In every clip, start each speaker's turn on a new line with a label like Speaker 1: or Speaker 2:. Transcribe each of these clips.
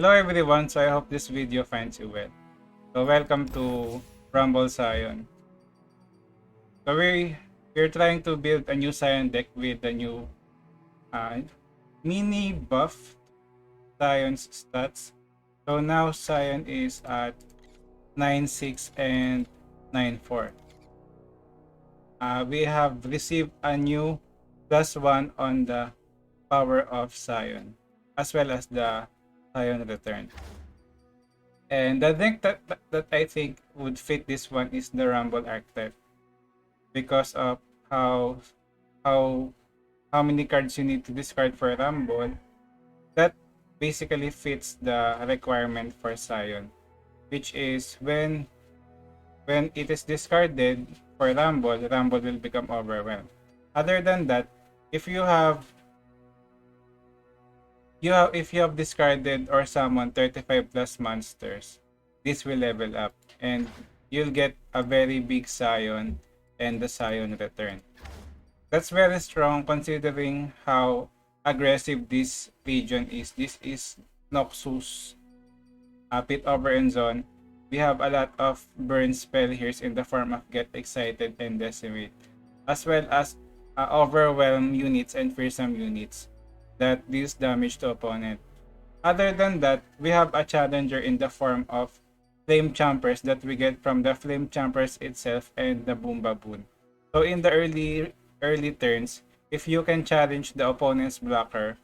Speaker 1: Hello everyone, so I hope this video finds you well. So welcome to Rumble Sion. So we're trying to build a new Sion deck with the new mini buff Sion's stats. So now Sion is at 9-6 and 9-4. We have received a new +1 on the power of Sion, as well as the Sion return. And the deck that I think would fit this one is the Rumble archetype, because of how how how many cards you need to discard for Rumble. That basically fits the requirement for Sion, which is when it is discarded for Rumble, Rumble will become overwhelmed. Other than that, if you have if you have discarded or summoned 35 plus monsters, this will level up and you'll get a very big Sion and the Sion return. That's very strong considering how aggressive this region is. This is Noxus, Pit Over and Zone. We have a lot of burn spell here in the form of Get Excited and Decimate, as well as overwhelm units and fearsome units that deals damage to opponent. Other than that, we have a challenger in the form of Flame Chompers that we get from the Flame Chompers itself and the Boom Baboon. So in the early turns, if you can challenge the opponent's blocker,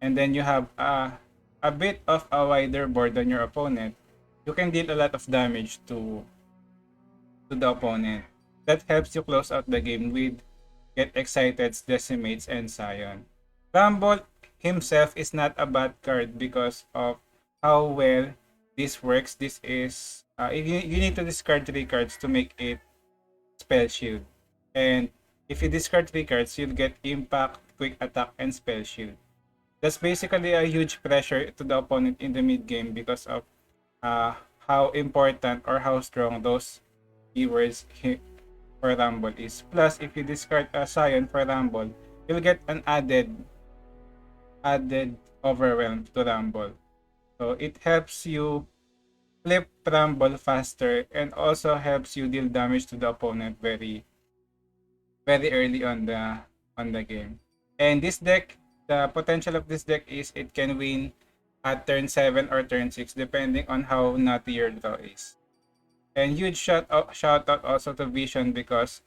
Speaker 1: and then you have a bit of a wider board than your opponent, you can deal a lot of damage to the opponent. That helps you close out the game with Get Excited, Decimates, and Sion. Rumble himself is not a bad card because of how well this works. This is you need to discard 3 cards to make it Spell Shield. And if you discard 3 cards, you'll get Impact, Quick Attack, and Spell Shield. That's basically a huge pressure to the opponent in the mid game because of how important or how strong those keywords for Rumble is. Plus, if you discard a Sion for Rumble, you'll get an added overwhelm to Rumble. So it helps you flip Rumble faster and also helps you deal damage to the opponent very early on the game. And this deck, the potential of this deck is it can win at turn 7 or turn 6 depending on how nutty your draw is. And huge shout out also to Vision because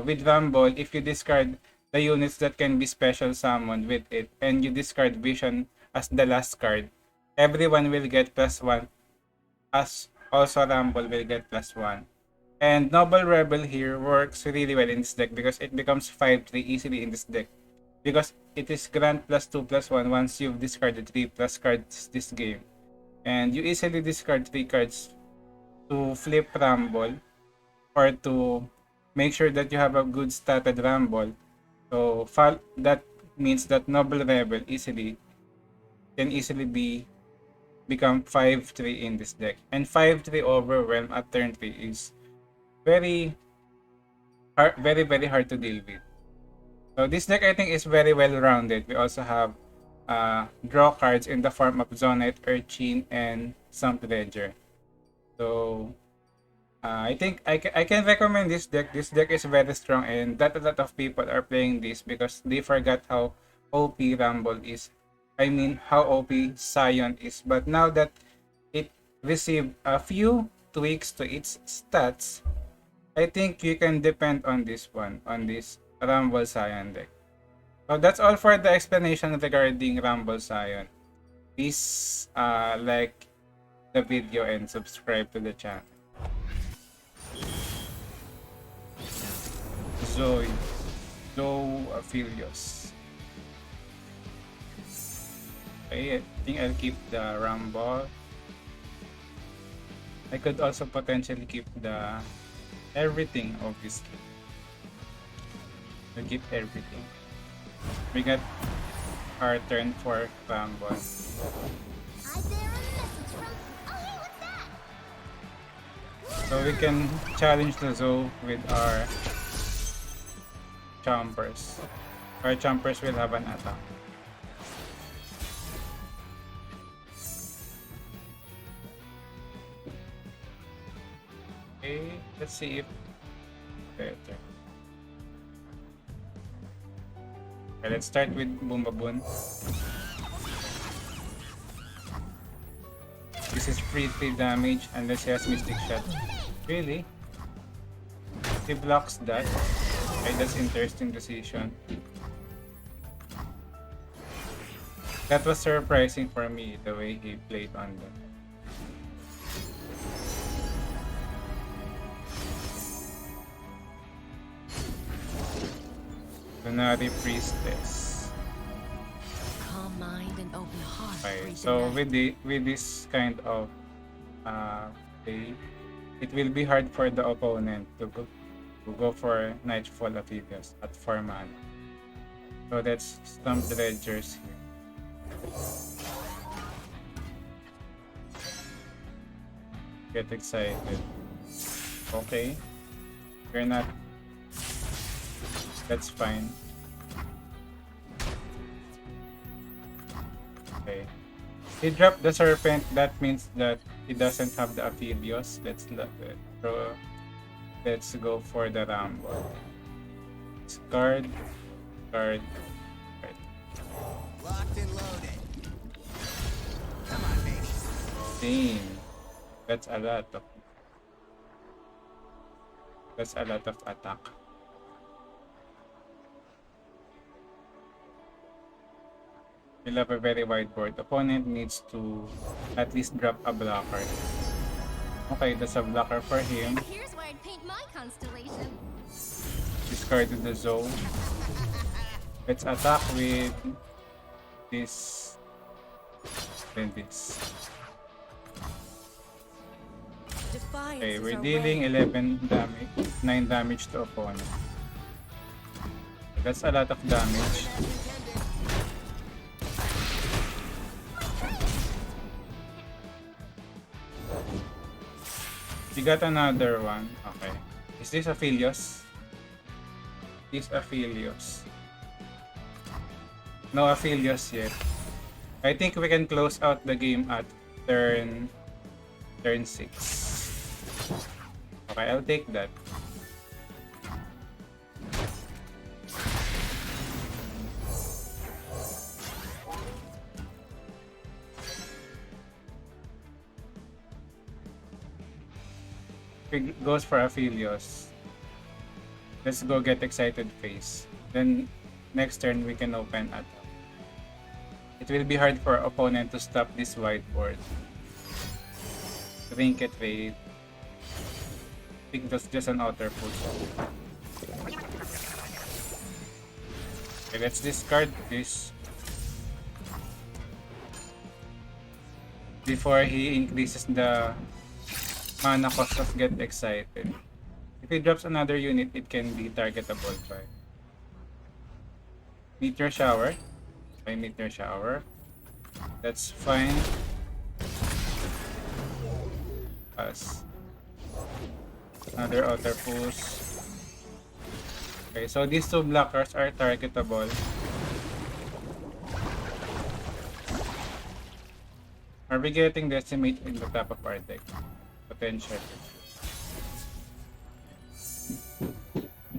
Speaker 1: with Rumble, if you discard the units that can be special summoned with it and you discard Vision as the last card, everyone will get +1, as also Rumble will get +1. And Noble Rebel here works really well in this deck because it becomes 5-3 easily in this deck, because it is grant +2/+1 once you've discarded 3+ cards this game. And you easily discard 3 cards to flip Rumble or to make sure that you have a good statted Rumble. So that means that Noble Rebel can easily become 5-3 in this deck. And 5-3 overwhelm at turn 3 is very hard to deal with. So this deck I think is very well rounded. We also have draw cards in the form of Zonite, Urchin, and Sump Ledger. So I think I can recommend this deck. This deck is very strong and that a lot of people are playing this because they forgot how OP Rumble is. I mean how OP Sion is. But now that it received a few tweaks to its stats, I think you can depend on this one, on this Rumble Sion deck. So that's all for the explanation regarding Rumble Sion. Please like the video and subscribe to the channel. Zoe Aphelios. Okay, I think I'll keep the Rumble. I could also potentially keep the everything, obviously. I'll keep everything. We got our turn for Rumble. So we can challenge the Zoe with our Chompers. Our Chompers will have an attack. Let's see if better. Okay, let's start with Boombaboon. This is free damage unless he has Mystic Shot. Really? He blocks that. Okay, that's interesting decision. That was surprising for me, the way he played on that. Lunari Priestess.
Speaker 2: Calm mind and open heart.
Speaker 1: Okay, so with this kind of play, it will be hard for the opponent to go for Nightfall Aphelios at 4 mana. So let's stump the Ledgers here. Get excited. Okay. You're not. That's fine. Okay. He dropped the Serpent. That means that he doesn't have the Aphelios. Let's go for the Ramble. Card.
Speaker 3: Locked and loaded. Come on, baby.
Speaker 1: Same. That's a lot of attack. We'll have a very wide board. Opponent needs to at least drop a blocker. Okay, that's a blocker for him.
Speaker 2: Here's where I'd paint my constellation.
Speaker 1: Discarded the Zoe. Let's attack with this. Then this. Okay, we're dealing 11 damage, 9 damage to opponent. That's a lot of damage. We got another one. Okay. Is this Aphelios? This Aphelios. No Aphelios yet. I think we can close out the game at turn 6. Okay, I'll take that. It goes for Aphelios. Let's go get excited phase. Then next turn we can open attack. It will be hard for opponent to stop this whiteboard. Trinket Raid. I think that's just an outer push. Okay, let's discard this before he increases the mana cost of Get Excited. If he drops another unit, it can be targetable by Meteor Shower. By Meteor Shower. That's fine. Pass. Another outer push. Okay, so these two blockers are targetable. Are we getting Decimate in the top of our deck? Potential.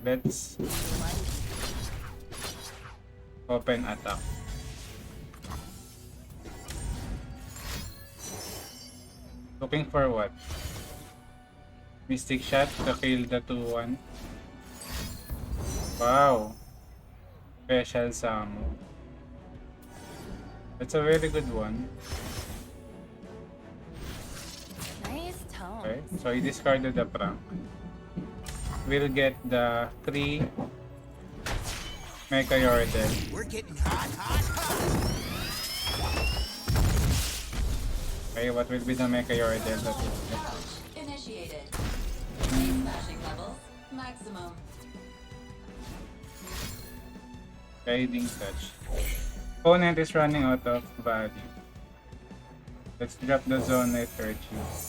Speaker 1: Let's open attack. Looking for what? Mystic Shot to kill the 2-1. Wow. Special Summon. That's a very good one.
Speaker 2: Nice tone.
Speaker 1: Okay, so he discarded the prank. We'll get the 3 Mecha Yordle.
Speaker 3: We're getting hot.
Speaker 1: Okay, what will be the Mecha Yordle?
Speaker 4: Initiated. Base smashing levels maximum.
Speaker 1: Guiding Touch. Opponent is running out of value. Let's drop the Zone at 30.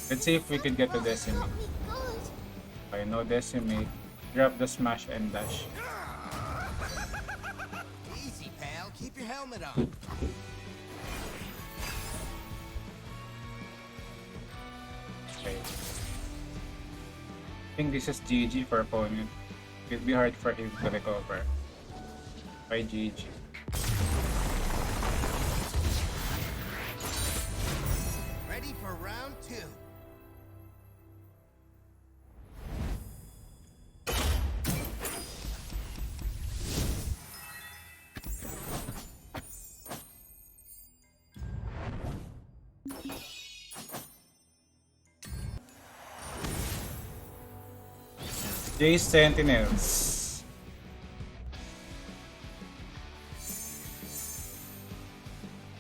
Speaker 1: Let's see if we could get a Decimate. Okay, no Decimate. Drop the Smash and Dash.
Speaker 3: Easy, pal. Keep your helmet on.
Speaker 1: Okay. think this is GG for opponent. It'll be hard for him to recover. By GG.
Speaker 3: Ready for round 2.
Speaker 1: Sentinels.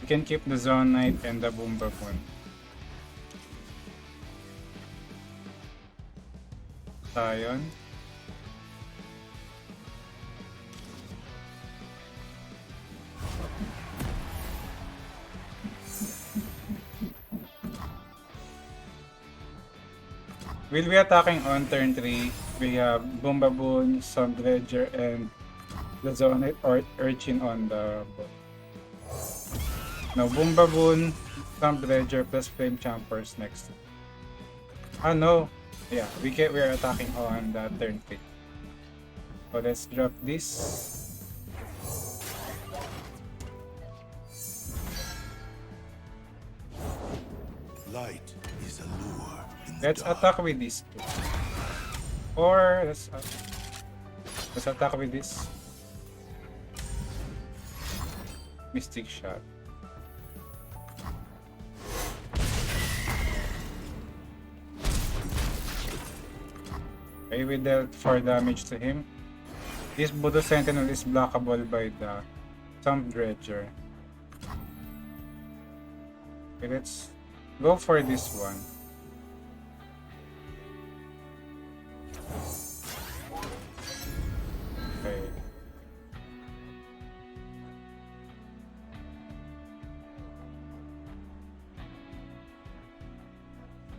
Speaker 1: You can keep the Zone Knight and the Boom Baboon. Sion. We'll be attacking on turn 3. We have Boom Baboon, Sun Dredger, and the Zone or Urchin on the board. No, Boom Baboon, Sun Dredger plus Flame Chompers next. Ah no, yeah, we're attacking on the turn 3. So let's drop this.
Speaker 5: Light is a lure in the
Speaker 1: Let's
Speaker 5: dark.
Speaker 1: attack with these two. Or let's attack with this. Mystic Shot. Okay, we dealt 4 damage to him. This Voodoo Sentinel is blockable by the Swamp Dredger. Okay, let's go for this one. Okay.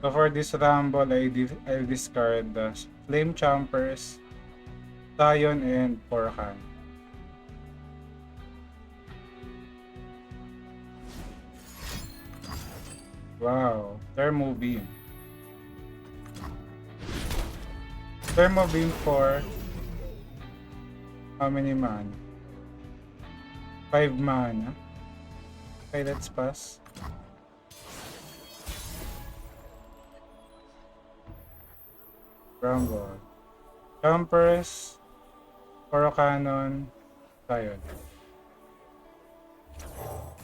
Speaker 1: So for this Rumble, I'll discard the Flame Chompers, Sion, and Porkan. Wow, Thermo Beam. Thermo Beam for how many mana? 5 mana. Okay, let's pass. Rumble. Jumpers, Poro Cannon, Sion.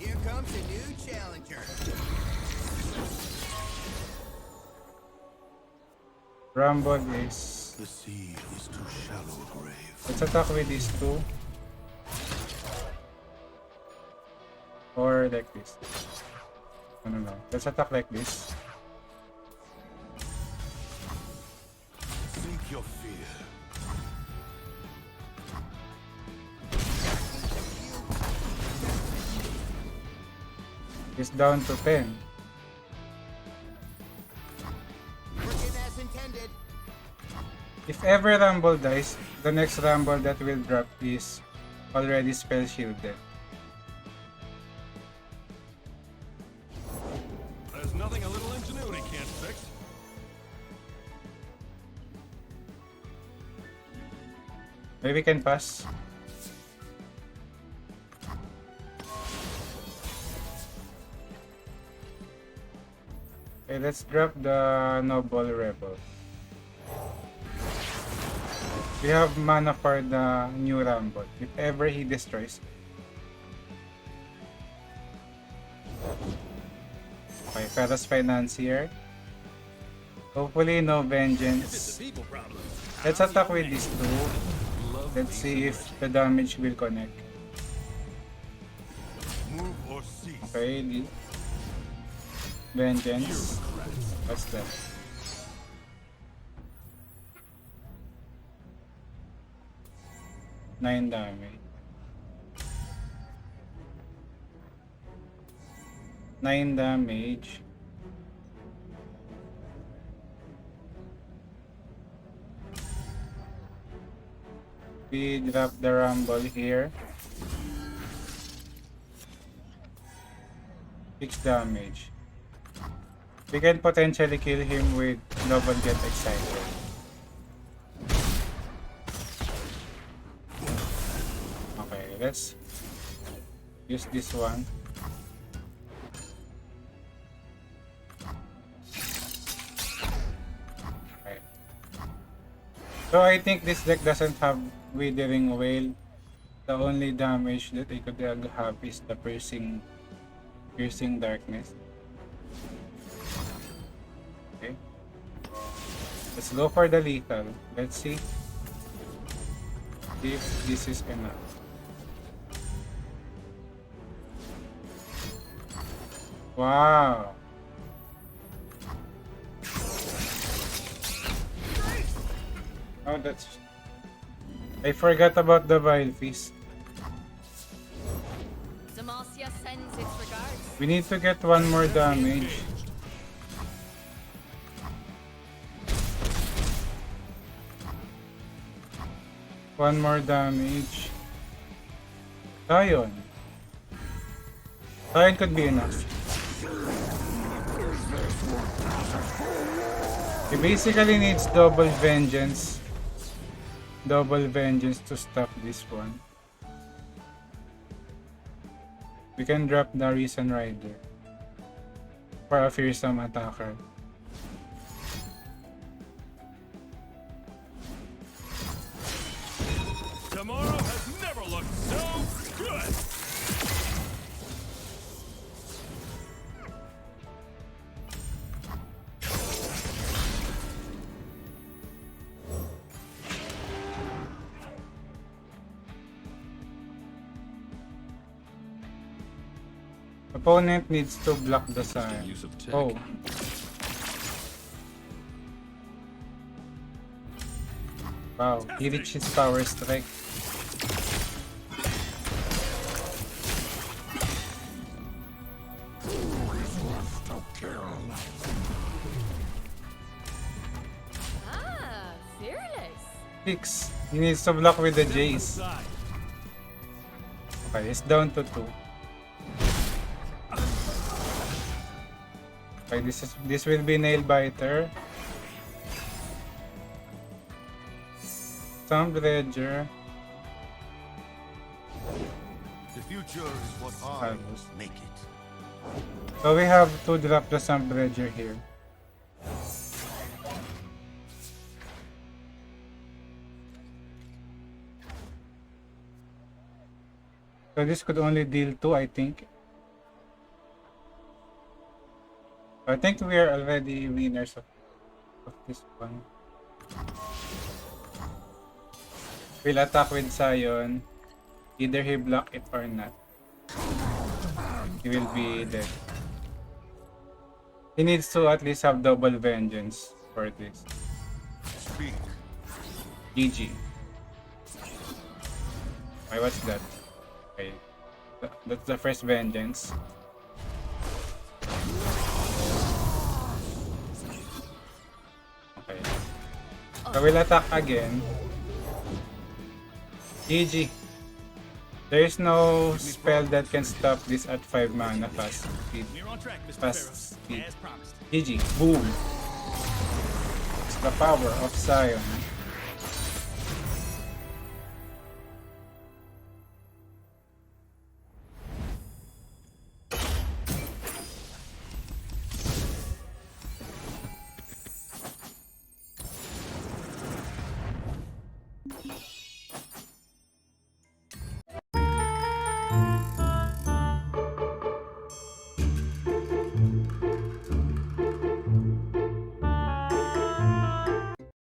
Speaker 3: Here comes a new challenger.
Speaker 1: Rumble is...
Speaker 5: The sea is too shallow a grave.
Speaker 1: Let's attack with these two. Or like this. No. Let's attack like this.
Speaker 5: Seek your fear.
Speaker 1: It's down to 10.
Speaker 3: Working as intended.
Speaker 1: If ever Rumble dies, the next Rumble that will drop is already spell shielded.
Speaker 5: There's nothing a little ingenuity can't fix.
Speaker 1: Maybe we can pass. Okay, let's drop the Noble Rebel. We have mana for the new Rumble, if ever he destroys. Okay, Ferrous Financier. Hopefully no Vengeance. Let's attack with these two. Let's see if the damage will connect.
Speaker 5: Move or cease.
Speaker 1: Okay, Vengeance. What's that? Nine damage. 9 damage. We drop the Rumble here. 6 damage. We can potentially kill him with Double Get Excited. let's use this one. Okay. So I think this deck doesn't have Withering Wail. The only damage that I could have is the piercing darkness. Okay. Let's go for the lethal. Let's see if this is enough. Wow. Oh, that's... I forgot about the Vile Feast.
Speaker 2: Demacia sends its regards.
Speaker 1: We need to get one more damage. One more damage. Sion. Sion could be enough. He basically needs double vengeance. Double vengeance to stop this one. We can drop the Risen Rider for a fearsome attacker.
Speaker 5: Tomorrow has never looked so good!
Speaker 1: Opponent needs to block the sign.
Speaker 5: Use of tech.
Speaker 1: Oh. Wow, he reached his power strike.
Speaker 2: Ah, fearless.
Speaker 1: 6. He needs to block with the Jace. Okay, it's down to 2. Okay, this will be Nail Biter. Thumbledger.
Speaker 5: The future is what I
Speaker 1: Almost.
Speaker 5: make it.
Speaker 1: So we have to drop the Thumbledger here. So this could only deal 2, I think. I think we are already winners of this one. We'll attack with Sion. Either he block it or not. He will be dead. He needs to at least have double vengeance for this.
Speaker 5: Speak.
Speaker 1: GG. Okay, what's that? Okay. That's the first vengeance. Okay. So we'll attack again. GG. There is no spell that can stop this at 5 mana fast speed.
Speaker 5: You're on track, Mr.
Speaker 1: Fast speed.
Speaker 5: As promised.
Speaker 1: GG. Boom. It's the power of Sion.